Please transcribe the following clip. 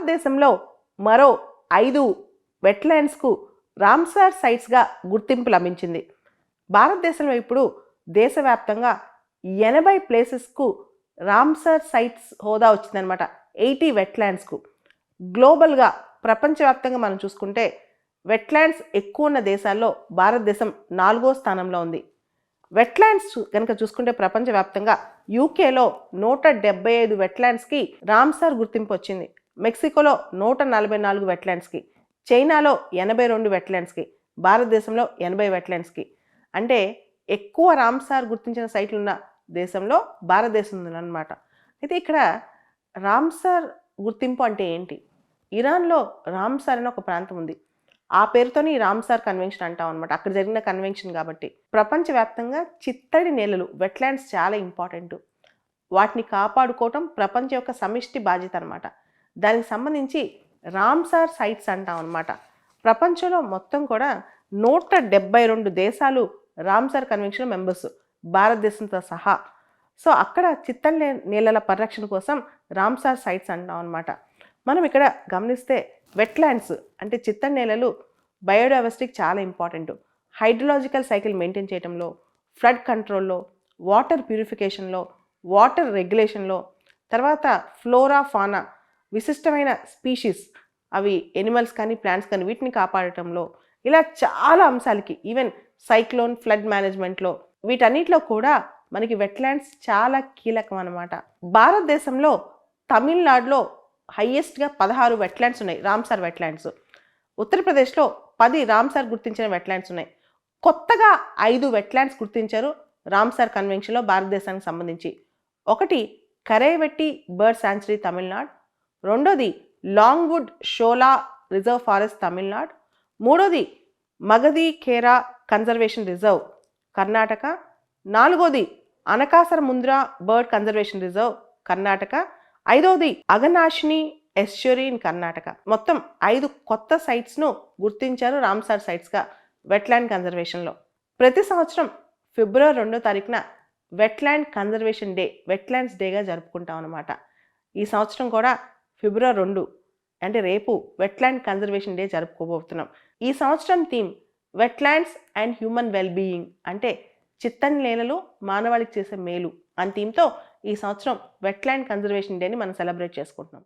భారతదేశంలో మరో 5 వెట్లాండ్స్కు రామ్సార్ సైట్స్గా గుర్తింపు లభించింది. భారతదేశంలో ఇప్పుడు దేశవ్యాప్తంగా 80 ప్లేసెస్కు రామ్సార్ సైట్స్ హోదా వచ్చిందనమాట. 80 వెట్లాండ్స్కు. గ్లోబల్గా ప్రపంచవ్యాప్తంగా మనం చూసుకుంటే వెట్లాండ్స్ ఎక్కువ ఉన్న దేశాల్లో భారతదేశం 4వ స్థానంలో ఉంది. వెట్లాండ్స్ కనుక చూసుకుంటే ప్రపంచవ్యాప్తంగా యూకేలో 175 వెట్లాండ్స్కి రామ్సార్ గుర్తింపు వచ్చింది. మెక్సికోలో 144 వెట్లాండ్స్కి, చైనాలో 82 వెట్లాండ్స్కి, భారతదేశంలో 80 వెట్లాండ్స్కి. అంటే ఎక్కువ రామ్సార్ గుర్తించిన సైట్లు ఉన్న దేశంలో భారతదేశం ఉందన్నమాట. అయితే ఇక్కడ రామ్సార్ గుర్తింపు అంటే ఏంటి? ఇరాన్లో రామ్సార్ అనే ఒక ప్రాంతం ఉంది. ఆ పేరుతోని రామ్సార్ కన్వెన్షన్ అంటాం అనమాట. అక్కడ జరిగిన కన్వెన్షన్ కాబట్టి. ప్రపంచవ్యాప్తంగా చిత్తడి నేలలు వెట్లాండ్స్ చాలా ఇంపార్టెంట్. వాటిని కాపాడుకోవటం ప్రపంచం యొక్క సమిష్టి బాధ్యత అనమాట. దానికి సంబంధించి రామ్సార్ సైట్స్ అంటాం అనమాట. ప్రపంచంలో మొత్తం కూడా 172 దేశాలు రామ్సార్ కన్వెన్షన్ మెంబర్స్, భారతదేశంతో సహా. సో అక్కడ చిత్తడి నేలల పరిరక్షణ కోసం రామ్సార్ సైట్స్ అంటాం అనమాట. మనం ఇక్కడ గమనిస్తే వెట్లాండ్స్ అంటే చిత్తడి నేలలు బయోడైవర్సిటీకి చాలా ఇంపార్టెంట్. హైడ్రలాజికల్ సైకిల్ మెయింటైన్ చేయడంలో, ఫ్లడ్ కంట్రోల్లో, వాటర్ ప్యూరిఫికేషన్లో, వాటర్ రెగ్యులేషన్లో, తర్వాత ఫ్లోరా ఫానా విశిష్టమైన స్పీషీస్ అవి ఎనిమల్స్ కానీ ప్లాంట్స్ కానీ వీటిని కాపాడటంలో, ఇలా చాలా అంశాలకి ఈవెన్ సైక్లోన్ ఫ్లడ్ మేనేజ్మెంట్లో వీటన్నిటిలో కూడా మనకి వెట్లాండ్స్ చాలా కీలకం అన్నమాట. భారతదేశంలో తమిళనాడులో హైయెస్ట్గా 16 వెట్లాండ్స్ ఉన్నాయి, రామ్సార్ వెట్లాండ్స్. ఉత్తరప్రదేశ్లో 10 రామ్సార్ గుర్తించిన వెట్లాండ్స్ ఉన్నాయి. కొత్తగా 5 వెట్లాండ్స్ గుర్తించారు రామ్సార్ కన్వెన్షన్లో భారతదేశానికి సంబంధించి. ఒకటి కరైవెట్టి బర్డ్ శాంచురీ తమిళనాడు, రెండోది Longwood Shola reserve forest Tamil Nadu, మూడోది మగధి ఖేరా కన్జర్వేషన్ రిజర్వ్ కర్ణాటక, నాలుగోది Ankasamudra bird conservation reserve Karnataka, ఐదవది అగనాశిని ఎస్చురీ ఇన్ కర్ణాటక. మొత్తం 5 కొత్త సైట్స్ను గుర్తించారు రామ్సార్ సైట్స్గా వెట్లాండ్ కన్జర్వేషన్లో. ప్రతి సంవత్సరం ఫిబ్రవరి 2వ తారీఖున వెట్లాండ్ కన్జర్వేషన్ డే, వెట్లాండ్స్ డేగా జరుపుకుంటాం అన్నమాట. ఈ సంవత్సరం కూడా ఫిబ్రవరి 2 అంటే రేపు వెట్లాండ్ కన్జర్వేషన్ డే జరుపుకోబోతున్నాం. ఈ సంవత్సరం theme wetlands and human wellbeing, అంటే చిత్తడి నేలలు మానవాళికి చేసే మేలు అని థీమ్తో ఈ సంవత్సరం వెట్లాండ్ కన్జర్వేషన్ డేని మనం సెలబ్రేట్ చేసుకుంటున్నాం.